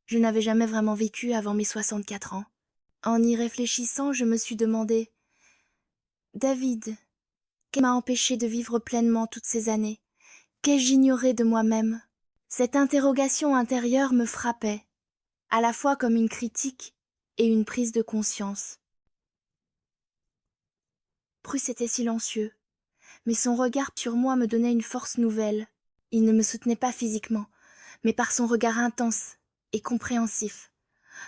Je n'avais jamais vraiment vécu avant mes 64 ans. En y réfléchissant, je me suis demandé, David, qu'est-ce qui m'a empêché de vivre pleinement toutes ces années? Qu'ai-je ignoré de moi-même? Cette interrogation intérieure me frappait, à la fois comme une critique et une prise de conscience. Bruce était silencieux, mais son regard sur moi me donnait une force nouvelle. Il ne me soutenait pas physiquement, mais par son regard intense et compréhensif,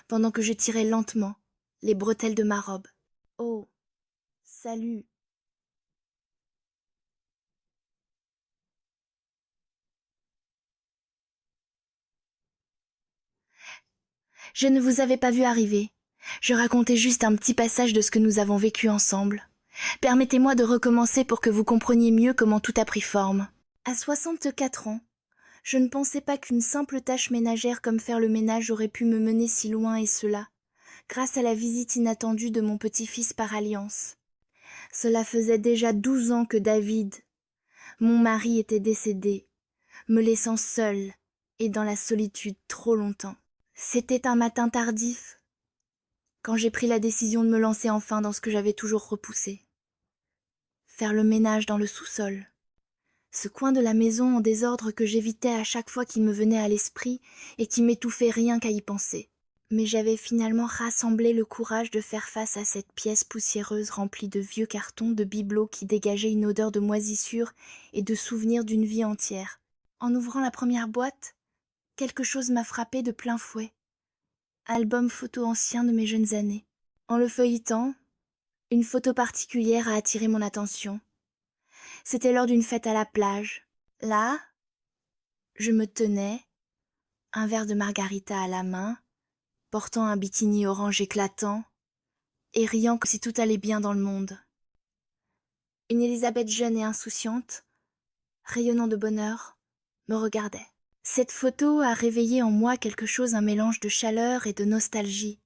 pendant que je tirais lentement les bretelles de ma robe. Oh, salut. Je ne vous avais pas vu arriver. Je racontais juste un petit passage de ce que nous avons vécu ensemble. Permettez-moi de recommencer pour que vous compreniez mieux comment tout a pris forme. À 64 ans, je ne pensais pas qu'une simple tâche ménagère comme faire le ménage aurait pu me mener si loin et cela, grâce à la visite inattendue de mon petit-fils par alliance. Cela faisait déjà 12 ans que David, mon mari, était décédé, me laissant seule et dans la solitude trop longtemps. C'était un matin tardif, quand j'ai pris la décision de me lancer enfin dans ce que j'avais toujours repoussé. Faire le ménage dans le sous-sol. Ce coin de la maison en désordre que j'évitais à chaque fois qu'il me venait à l'esprit et qui m'étouffait rien qu'à y penser. Mais j'avais finalement rassemblé le courage de faire face à cette pièce poussiéreuse remplie de vieux cartons, de bibelots qui dégageaient une odeur de moisissure et de souvenirs d'une vie entière. En ouvrant la première boîte, quelque chose m'a frappé de plein fouet. Album photo ancien de mes jeunes années. En le feuilletant, une photo particulière a attiré mon attention. C'était lors d'une fête à la plage. Là, je me tenais, un verre de margarita à la main, portant un bikini orange éclatant, et riant comme si tout allait bien dans le monde. Une Élisabeth jeune et insouciante, rayonnant de bonheur, me regardait. Cette photo a réveillé en moi quelque chose, un mélange de chaleur et de nostalgie.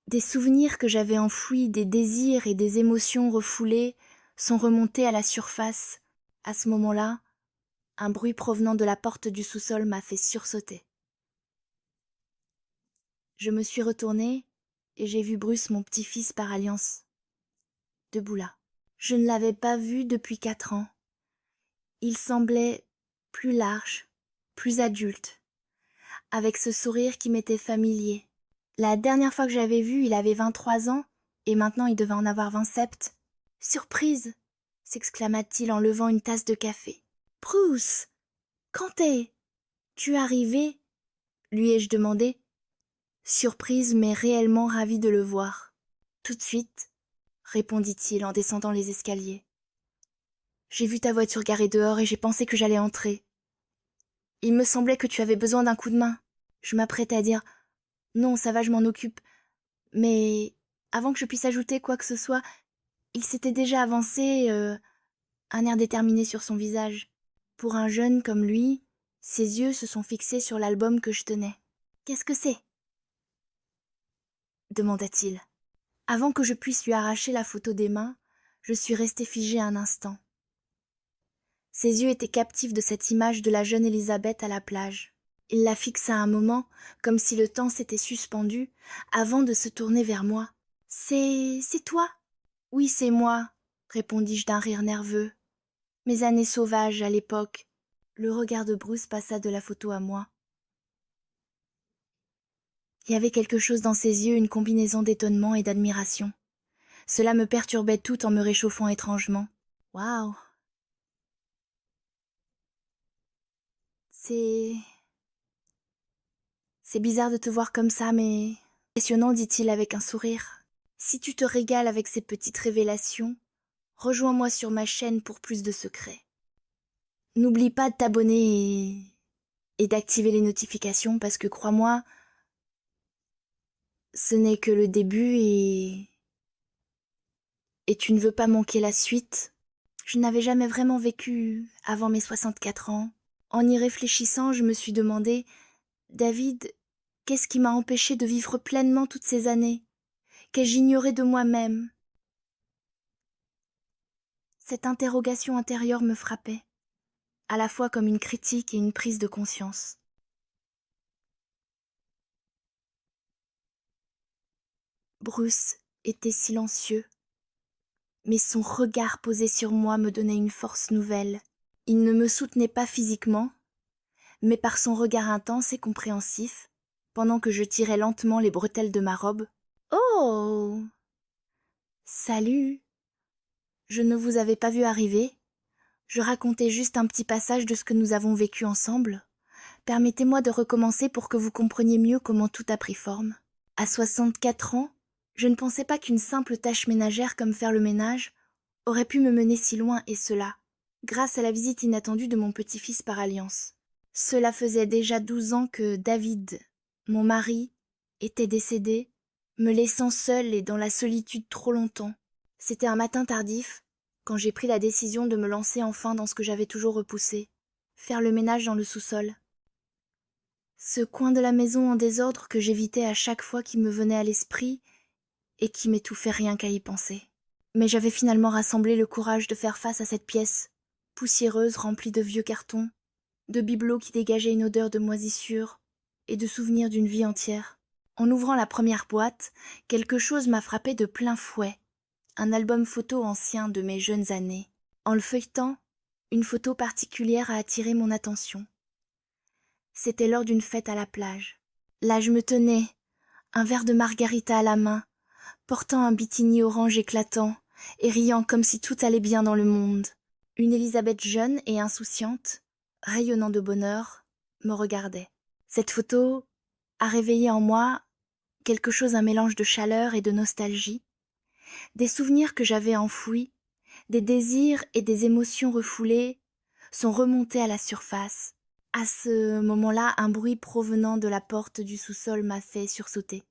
Des souvenirs que j'avais enfouis, des désirs et des émotions refoulées sont remontés à la surface. À ce moment-là, un bruit provenant de la porte du sous-sol m'a fait sursauter. Je me suis retournée et j'ai vu Bruce, mon petit-fils par alliance, debout là. Je ne l'avais pas vu depuis 4 ans. Il semblait plus large, plus adulte, avec ce sourire qui m'était familier. La dernière fois que j'avais vu, il avait 23 ans, et maintenant il devait en avoir 27. « Surprise !» s'exclama-t-il en levant une tasse de café. « Bruce, quand es-tu arrivé ?» lui ai-je demandé, surprise mais réellement ravie de le voir. « Tout de suite, » répondit-il en descendant les escaliers. « J'ai vu ta voiture garée dehors et j'ai pensé que j'allais entrer. Il me semblait que tu avais besoin d'un coup de main. » Je m'apprêtais à dire « Non, ça va, je m'en occupe. » Mais avant que je puisse ajouter quoi que ce soit, il s'était déjà avancé, un air déterminé sur son visage. Pour un jeune comme lui, ses yeux se sont fixés sur l'album que je tenais. « Qu'est-ce que c'est ?» demanda-t-il. Avant que je puisse lui arracher la photo des mains, je suis restée figée un instant. Ses yeux étaient captifs de cette image de la jeune Élisabeth à la plage. Il la fixa un moment, comme si le temps s'était suspendu, avant de se tourner vers moi. « C'est toi ?» ?»« Oui, c'est moi, » répondis-je d'un rire nerveux. Mes années sauvages, à l'époque. Le regard de Bruce passa de la photo à moi. Il y avait quelque chose dans ses yeux, une combinaison d'étonnement et d'admiration. Cela me perturbait tout en me réchauffant étrangement. Waouh! C'est bizarre de te voir comme ça, mais impressionnant, dit-il avec un sourire. Si tu te régales avec ces petites révélations, rejoins-moi sur ma chaîne pour plus de secrets. N'oublie pas de t'abonner et d'activer les notifications parce que crois-moi, ce n'est que le début et tu ne veux pas manquer la suite. Je n'avais jamais vraiment vécu avant mes 64 ans. En y réfléchissant, je me suis demandé, David, qu'est-ce qui m'a empêché de vivre pleinement toutes ces années? Qu'ai-je ignoré de moi-même? Cette interrogation intérieure me frappait, à la fois comme une critique et une prise de conscience. Bruce était silencieux, mais son regard posé sur moi me donnait une force nouvelle. Il ne me soutenait pas physiquement, mais par son regard intense et compréhensif, pendant que je tirais lentement les bretelles de ma robe. « Oh ! Salut ! Je ne vous avais pas vu arriver. Je racontais juste un petit passage de ce que nous avons vécu ensemble. Permettez-moi de recommencer pour que vous compreniez mieux comment tout a pris forme. À 64 ans, je ne pensais pas qu'une simple tâche ménagère comme faire le ménage aurait pu me mener si loin, et cela, grâce à la visite inattendue de mon petit-fils par alliance. Cela faisait déjà 12 ans que David, mon mari, était décédé, me laissant seule et dans la solitude trop longtemps. C'était un matin tardif, quand j'ai pris la décision de me lancer enfin dans ce que j'avais toujours repoussé, faire le ménage dans le sous-sol. Ce coin de la maison en désordre que j'évitais à chaque fois qu'il me venait à l'esprit et qui m'étouffait rien qu'à y penser. Mais j'avais finalement rassemblé le courage de faire face à cette pièce, poussiéreuse remplie de vieux cartons, de bibelots qui dégageaient une odeur de moisissure et de souvenirs d'une vie entière. En ouvrant la première boîte, quelque chose m'a frappé de plein fouet, un album photo ancien de mes jeunes années. En le feuilletant, une photo particulière a attiré mon attention. C'était lors d'une fête à la plage. Là je me tenais, un verre de margarita à la main, portant un bikini orange éclatant et riant comme si tout allait bien dans le monde. Une Elisabeth jeune et insouciante, rayonnant de bonheur, me regardait. Cette photo a réveillé en moi quelque chose, un mélange de chaleur et de nostalgie, des souvenirs que j'avais enfouis, des désirs et des émotions refoulées sont remontés à la surface. À ce moment-là, un bruit provenant de la porte du sous-sol m'a fait sursauter.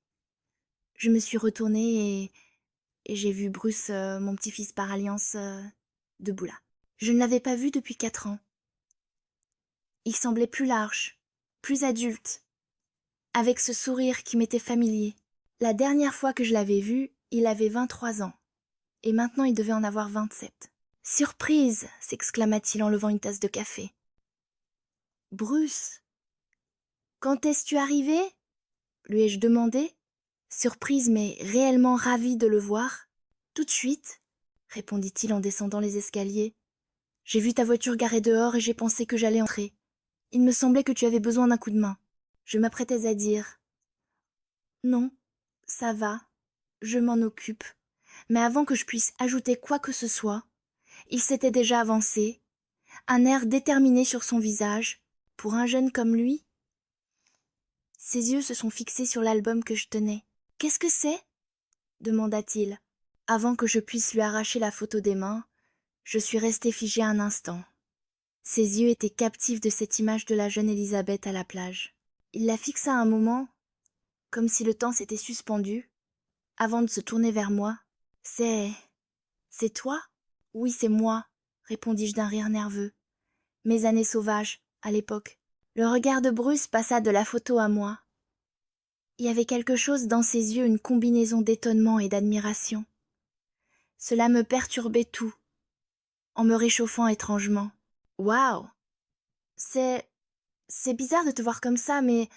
Je me suis retournée et j'ai vu Bruce, mon petit-fils par alliance, debout là. Je ne l'avais pas vu depuis 4 ans. Il semblait plus large, plus adulte, avec ce sourire qui m'était familier. La dernière fois que je l'avais vu, il avait 23 ans, et maintenant il devait en avoir 27. « Surprise !» s'exclama-t-il en levant une tasse de café. « Bruce, quand est-ce arrivé ?» lui ai-je demandé, surprise mais réellement ravie de le voir. « Tout de suite !» répondit-il en descendant les escaliers. « J'ai vu ta voiture garée dehors et j'ai pensé que j'allais entrer. Il me semblait que tu avais besoin d'un coup de main. » Je m'apprêtais à dire « Non, ça va, je m'en occupe. » Mais avant que je puisse ajouter quoi que ce soit, il s'était déjà avancé, un air déterminé sur son visage. Pour un jeune comme lui, ses yeux se sont fixés sur l'album que je tenais. « Qu'est-ce que c'est ?» demanda-t-il. Avant que je puisse lui arracher la photo des mains, je suis restée figée un instant. Ses yeux étaient captifs de cette image de la jeune Elisabeth à la plage. Il la fixa un moment, comme si le temps s'était suspendu, avant de se tourner vers moi. « C'est toi ?» ?»« Oui, c'est moi, » répondis-je d'un rire nerveux. Mes années sauvages, à l'époque. Le regard de Bruce passa de la photo à moi. Il y avait quelque chose dans ses yeux, une combinaison d'étonnement et d'admiration. Cela me perturbait tout, en me réchauffant étrangement. « Waouh ! C'est bizarre de te voir comme ça, mais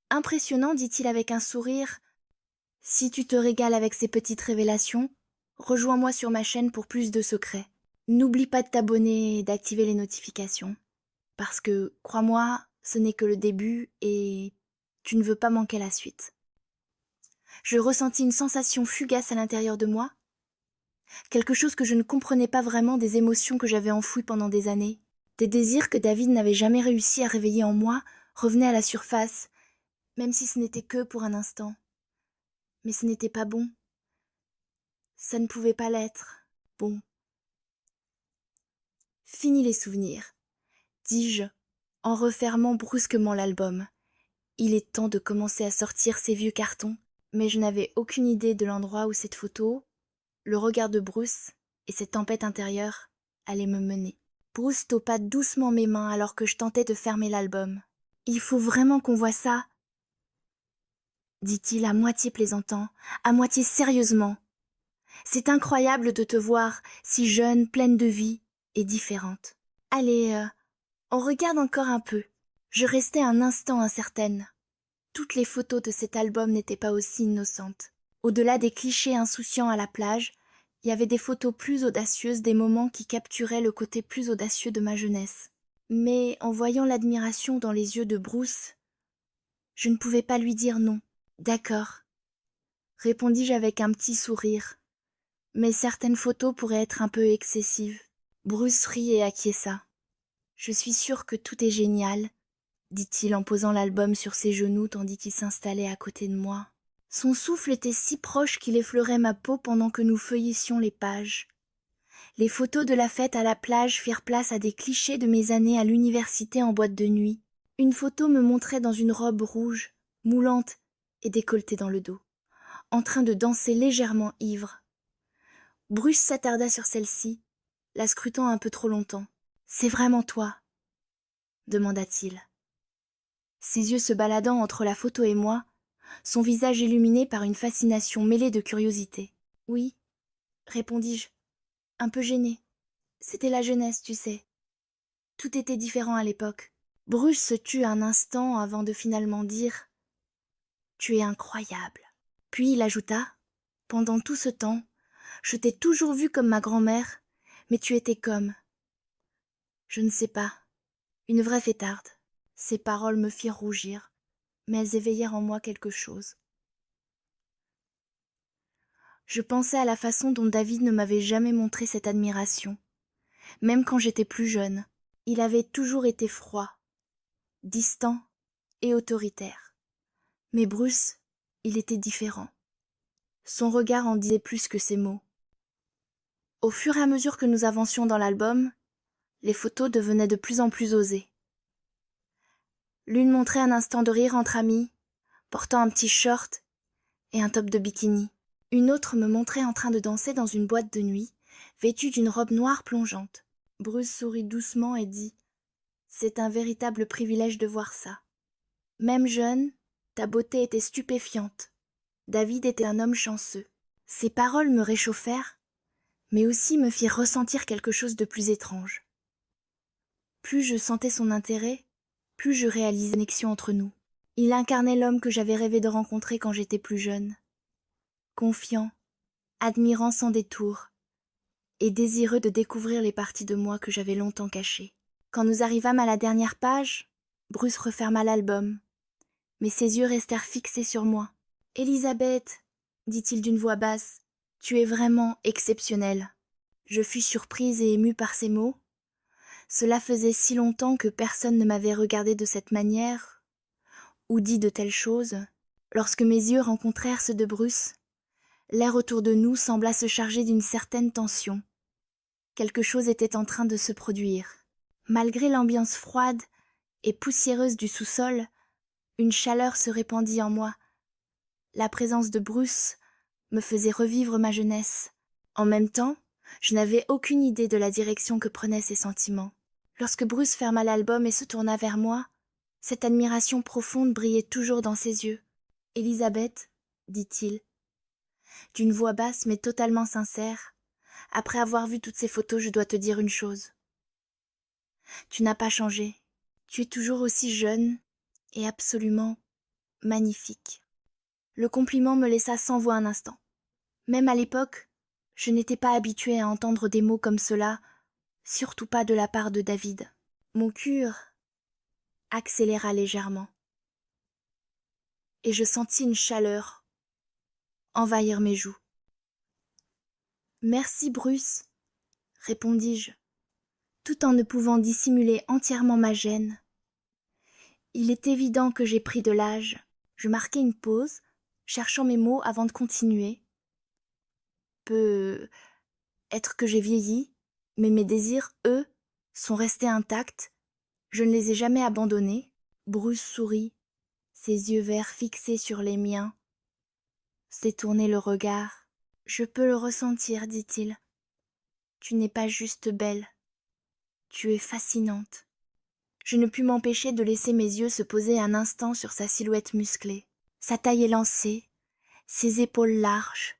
impressionnant, dit-il avec un sourire. Si tu te régales avec ces petites révélations, rejoins-moi sur ma chaîne pour plus de secrets. N'oublie pas de t'abonner et d'activer les notifications. Parce que, crois-moi, ce n'est que le début et tu ne veux pas manquer la suite. » Je ressentis une sensation fugace à l'intérieur de moi, quelque chose que je ne comprenais pas vraiment, des émotions que j'avais enfouies pendant des années. Des désirs que David n'avait jamais réussi à réveiller en moi revenaient à la surface, même si ce n'était que pour un instant. Mais ce n'était pas bon. Ça ne pouvait pas l'être. Bon. Fini les souvenirs, dis-je, en refermant brusquement l'album. Il est temps de commencer à sortir ces vieux cartons, mais je n'avais aucune idée de l'endroit où cette photo, le regard de Bruce et cette tempête intérieure allaient me mener. Bruce topa doucement mes mains alors que je tentais de fermer l'album. « Il faut vraiment qu'on voie ça !» dit-il à moitié plaisantant, à moitié sérieusement. « C'est incroyable de te voir, si jeune, pleine de vie et différente. Allez, on regarde encore un peu. » Je restais un instant incertaine. Toutes les photos de cet album n'étaient pas aussi innocentes. Au-delà des clichés insouciants à la plage, il y avait des photos plus audacieuses, des moments qui capturaient le côté plus audacieux de ma jeunesse. Mais en voyant l'admiration dans les yeux de Bruce, je ne pouvais pas lui dire non. D'accord, répondis-je avec un petit sourire. Mais certaines photos pourraient être un peu excessives. Bruce rit et acquiesça. Je suis sûre que tout est génial, dit-il en posant l'album sur ses genoux tandis qu'il s'installait à côté de moi. Son souffle était si proche qu'il effleurait ma peau pendant que nous feuillissions les pages. Les photos de la fête à la plage firent place à des clichés de mes années à l'université en boîte de nuit. Une photo me montrait dans une robe rouge, moulante et décolletée dans le dos, en train de danser légèrement ivre. Bruce s'attarda sur celle-ci, la scrutant un peu trop longtemps. « C'est vraiment toi ?» demanda-t-il. Ses yeux se baladant entre la photo et moi, son visage illuminé par une fascination mêlée de curiosité. « Oui, » répondis-je, un peu gênée. C'était la jeunesse, tu sais. Tout était différent à l'époque. Bruce se tut un instant avant de finalement dire « Tu es incroyable ». Puis il ajouta « Pendant tout ce temps, je t'ai toujours vue comme ma grand-mère, mais tu étais comme… Je ne sais pas, une vraie fêtarde. » Ces paroles me firent rougir, mais elles éveillèrent en moi quelque chose. Je pensais à la façon dont David ne m'avait jamais montré cette admiration. Même quand j'étais plus jeune, il avait toujours été froid, distant et autoritaire. Mais Bruce, il était différent. Son regard en disait plus que ses mots. Au fur et à mesure que nous avancions dans l'album, les photos devenaient de plus en plus osées. L'une montrait un instant de rire entre amis, portant un petit short et un top de bikini. Une autre me montrait en train de danser dans une boîte de nuit, vêtue d'une robe noire plongeante. Bruce sourit doucement et dit « C'est un véritable privilège de voir ça. Même jeune, ta beauté était stupéfiante. David était un homme chanceux. » Ces paroles me réchauffèrent, mais aussi me firent ressentir quelque chose de plus étrange. Plus je sentais son intérêt, plus je réalisais la connexion entre nous. Il incarnait l'homme que j'avais rêvé de rencontrer quand j'étais plus jeune. Confiant, admirant sans détour, et désireux de découvrir les parties de moi que j'avais longtemps cachées. Quand nous arrivâmes à la dernière page, Bruce referma l'album, mais ses yeux restèrent fixés sur moi. « Elisabeth, » dit-il d'une voix basse, « tu es vraiment exceptionnelle. » Je fus surprise et émue par ces mots. Cela faisait si longtemps que personne ne m'avait regardée de cette manière, ou dit de telles choses. Lorsque mes yeux rencontrèrent ceux de Bruce, l'air autour de nous sembla se charger d'une certaine tension. Quelque chose était en train de se produire. Malgré l'ambiance froide et poussiéreuse du sous-sol, une chaleur se répandit en moi. La présence de Bruce me faisait revivre ma jeunesse. En même temps, je n'avais aucune idée de la direction que prenaient ces sentiments. Lorsque Bruce ferma l'album et se tourna vers moi, cette admiration profonde brillait toujours dans ses yeux. « Elisabeth, » dit-il, d'une voix basse mais totalement sincère, « après avoir vu toutes ces photos, je dois te dire une chose. Tu n'as pas changé. Tu es toujours aussi jeune et absolument magnifique. » Le compliment me laissa sans voix un instant. Même à l'époque, je n'étais pas habituée à entendre des mots comme cela, surtout pas de la part de David. Mon cœur accéléra légèrement, et je sentis une chaleur envahir mes joues. « Merci, Bruce, » répondis-je, tout en ne pouvant dissimuler entièrement ma gêne. Il est évident que j'ai pris de l'âge. Je marquai une pause, cherchant mes mots avant de continuer. Peut être que j'ai vieilli, mais mes désirs, eux, sont restés intacts. Je ne les ai jamais abandonnés. Bruce sourit, ses yeux verts fixés sur les miens. S'est tourné le regard. « Je peux le ressentir, dit-il. Tu n'es pas juste belle. Tu es fascinante. » Je ne pus m'empêcher de laisser mes yeux se poser un instant sur sa silhouette musclée. Sa taille élancée, ses épaules larges,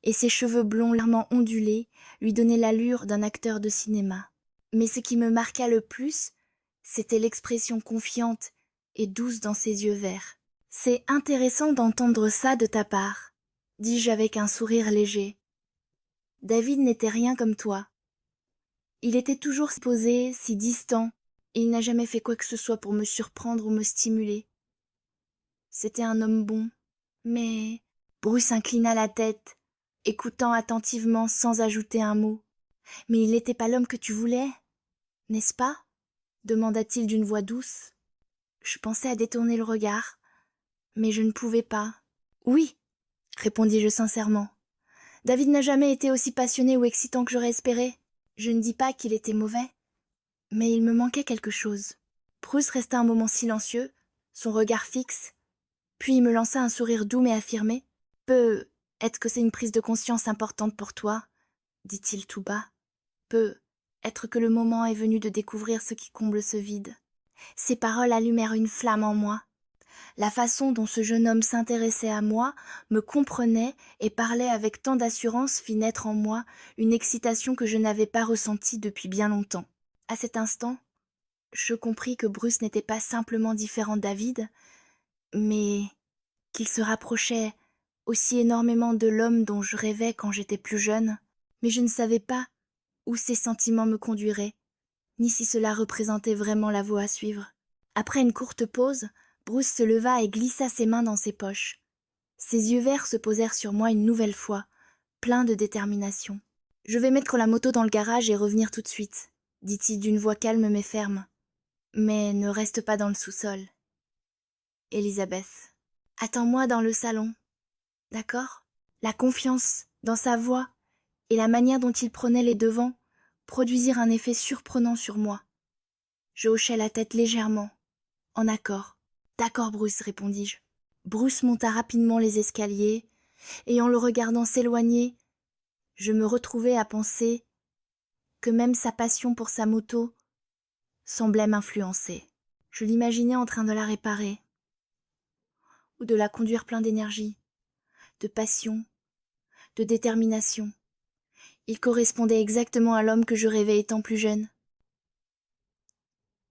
et ses cheveux blonds légèrement ondulés lui donnaient l'allure d'un acteur de cinéma. Mais ce qui me marqua le plus, c'était l'expression confiante et douce dans ses yeux verts. « C'est intéressant d'entendre ça de ta part, » dis-je avec un sourire léger. David n'était rien comme toi. Il était toujours si posé, si distant, et il n'a jamais fait quoi que ce soit pour me surprendre ou me stimuler. C'était un homme bon, mais... Bruce inclina la tête, écoutant attentivement sans ajouter un mot. « Mais il n'était pas l'homme que tu voulais, n'est-ce pas ?» demanda-t-il d'une voix douce. Je pensais à détourner le regard, mais je ne pouvais pas. « Oui, » répondis-je sincèrement. « David n'a jamais été aussi passionné ou excitant que j'aurais espéré. Je ne dis pas qu'il était mauvais, mais il me manquait quelque chose. » Bruce resta un moment silencieux, son regard fixe, puis il me lança un sourire doux mais affirmé. « Peut-être que c'est une prise de conscience importante pour toi, » dit-il tout bas. « Peut-être que le moment est venu de découvrir ce qui comble ce vide. » Ces paroles allumèrent une flamme en moi. La façon dont ce jeune homme s'intéressait à moi, me comprenait et parlait avec tant d'assurance fit naître en moi une excitation que je n'avais pas ressentie depuis bien longtemps. À cet instant, je compris que Bruce n'était pas simplement différent de David, mais qu'il se rapprochait aussi énormément de l'homme dont je rêvais quand j'étais plus jeune, mais je ne savais pas où ces sentiments me conduiraient, ni si cela représentait vraiment la voie à suivre. Après une courte pause, Bruce se leva et glissa ses mains dans ses poches. Ses yeux verts se posèrent sur moi une nouvelle fois, pleins de détermination. « Je vais mettre la moto dans le garage et revenir tout de suite, » dit-il d'une voix calme mais ferme. « Mais ne reste pas dans le sous-sol. » Elisabeth. « Attends-moi dans le salon. D'accord ?» La confiance dans sa voix et la manière dont il prenait les devants produisirent un effet surprenant sur moi. Je hochai la tête légèrement, en accord. « D'accord, Bruce, répondis-je. » Bruce monta rapidement les escaliers, et en le regardant s'éloigner, je me retrouvai à penser que même sa passion pour sa moto semblait m'influencer. Je l'imaginais en train de la réparer, ou de la conduire plein d'énergie, de passion, de détermination. Il correspondait exactement à l'homme que je rêvais étant plus jeune.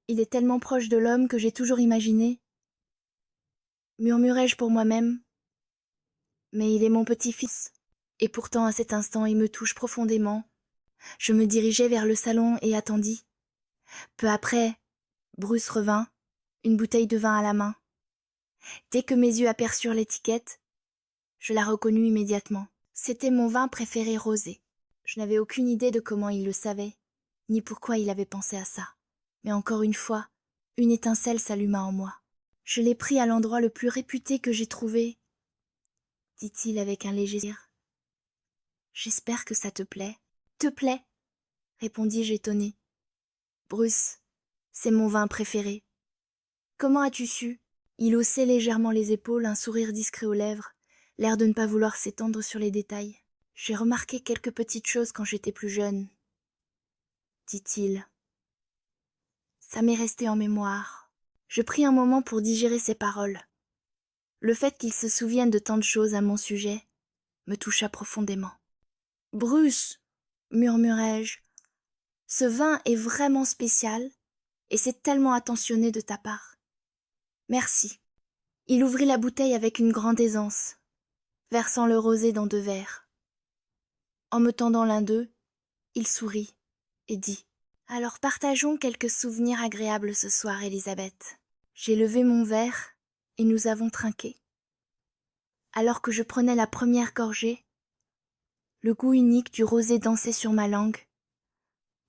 Il est tellement proche de l'homme que j'ai toujours imaginé, murmurai-je pour moi-même, mais il est mon petit-fils, et pourtant à cet instant il me touche profondément. Je me dirigeai vers le salon et attendis. Peu après, Bruce revint, une bouteille de vin à la main. Dès que mes yeux aperçurent l'étiquette, je la reconnus immédiatement. C'était mon vin préféré rosé. Je n'avais aucune idée de comment il le savait, ni pourquoi il avait pensé à ça. Mais encore une fois, une étincelle s'alluma en moi. Je l'ai pris à l'endroit le plus réputé que j'ai trouvé, dit-il avec un léger rire. J'espère que ça te plaît. Te plaît, répondis-je étonnée. Bruce, c'est mon vin préféré. Comment as-tu su? Il haussait légèrement les épaules, un sourire discret aux lèvres, l'air de ne pas vouloir s'étendre sur les détails. J'ai remarqué quelques petites choses quand j'étais plus jeune, dit-il. Ça m'est resté en mémoire. Je pris un moment pour digérer ces paroles. Le fait qu'il se souvienne de tant de choses à mon sujet me toucha profondément. Bruce, murmurai-je, ce vin est vraiment spécial et c'est tellement attentionné de ta part. Merci. Il ouvrit la bouteille avec une grande aisance, versant le rosé dans 2 verres. En me tendant l'un d'eux, il sourit et dit « Alors partageons quelques souvenirs agréables ce soir, Elisabeth. » J'ai levé mon verre et nous avons trinqué. Alors que je prenais la première gorgée, le goût unique du rosé dansait sur ma langue,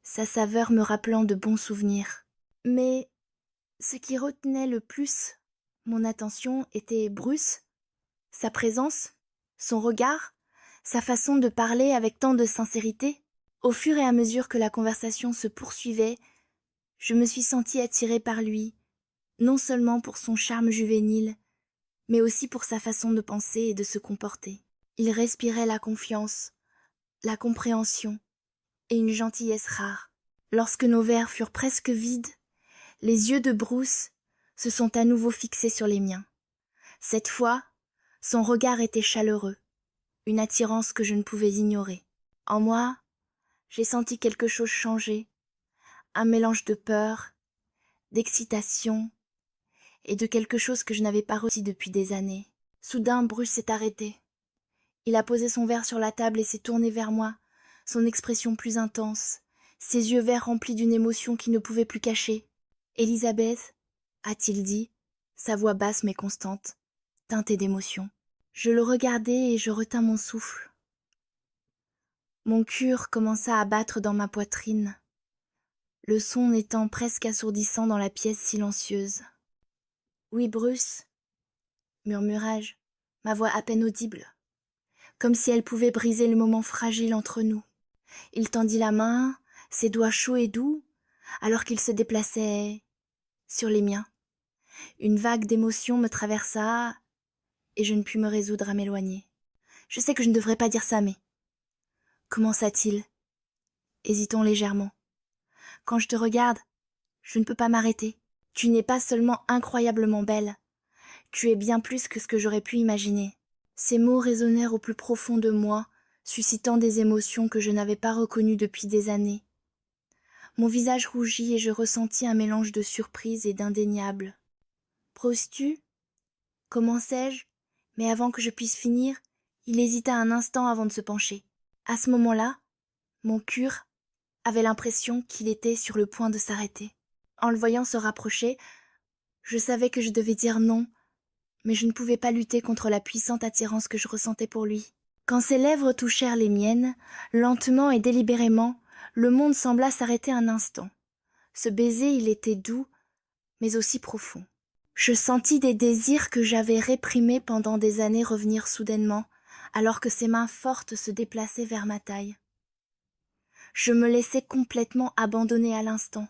sa saveur me rappelant de bons souvenirs. Mais ce qui retenait le plus mon attention était Bruce, sa présence, son regard, sa façon de parler avec tant de sincérité. Au fur et à mesure que la conversation se poursuivait, je me suis sentie attirée par lui, non seulement pour son charme juvénile, mais aussi pour sa façon de penser et de se comporter. Il respirait la confiance, la compréhension et une gentillesse rare. Lorsque nos verres furent presque vides, les yeux de Bruce se sont à nouveau fixés sur les miens. Cette fois, son regard était chaleureux, une attirance que je ne pouvais ignorer. En moi, j'ai senti quelque chose changer, un mélange de peur, d'excitation et de quelque chose que je n'avais pas ressenti depuis des années. Soudain, Bruce s'est arrêté. Il a posé son verre sur la table et s'est tourné vers moi, son expression plus intense, ses yeux verts remplis d'une émotion qu'il ne pouvait plus cacher. « Elisabeth » a-t-il dit, sa voix basse mais constante, teintée d'émotion. Je le regardai et je retins mon souffle. Mon cœur commença à battre dans ma poitrine, le son étant presque assourdissant dans la pièce silencieuse. « Oui, Bruce, murmurai-je, ma voix à peine audible, comme si elle pouvait briser le moment fragile entre nous. Il tendit la main, ses doigts chauds et doux, alors qu'il se déplaçait sur les miens. Une vague d'émotion me traversa et je ne pus me résoudre à m'éloigner. Je sais que je ne devrais pas dire ça, mais... Commença-t-il, hésitant légèrement. Quand je te regarde, je ne peux pas m'arrêter. Tu n'es pas seulement incroyablement belle, tu es bien plus que ce que j'aurais pu imaginer. Ces mots résonnèrent au plus profond de moi, suscitant des émotions que je n'avais pas reconnues depuis des années. Mon visage rougit et je ressentis un mélange de surprise et d'indéniable. « Proses-tu » commençai-je, mais avant que je puisse finir, il hésita un instant avant de se pencher. À ce moment-là, mon cœur avait l'impression qu'il était sur le point de s'arrêter. En le voyant se rapprocher, je savais que je devais dire non, mais je ne pouvais pas lutter contre la puissante attirance que je ressentais pour lui. Quand ses lèvres touchèrent les miennes, lentement et délibérément, le monde sembla s'arrêter un instant. Ce baiser, il était doux, mais aussi profond. Je sentis des désirs que j'avais réprimés pendant des années revenir soudainement, alors que ses mains fortes se déplaçaient vers ma taille. Je me laissai complètement abandonner à l'instant,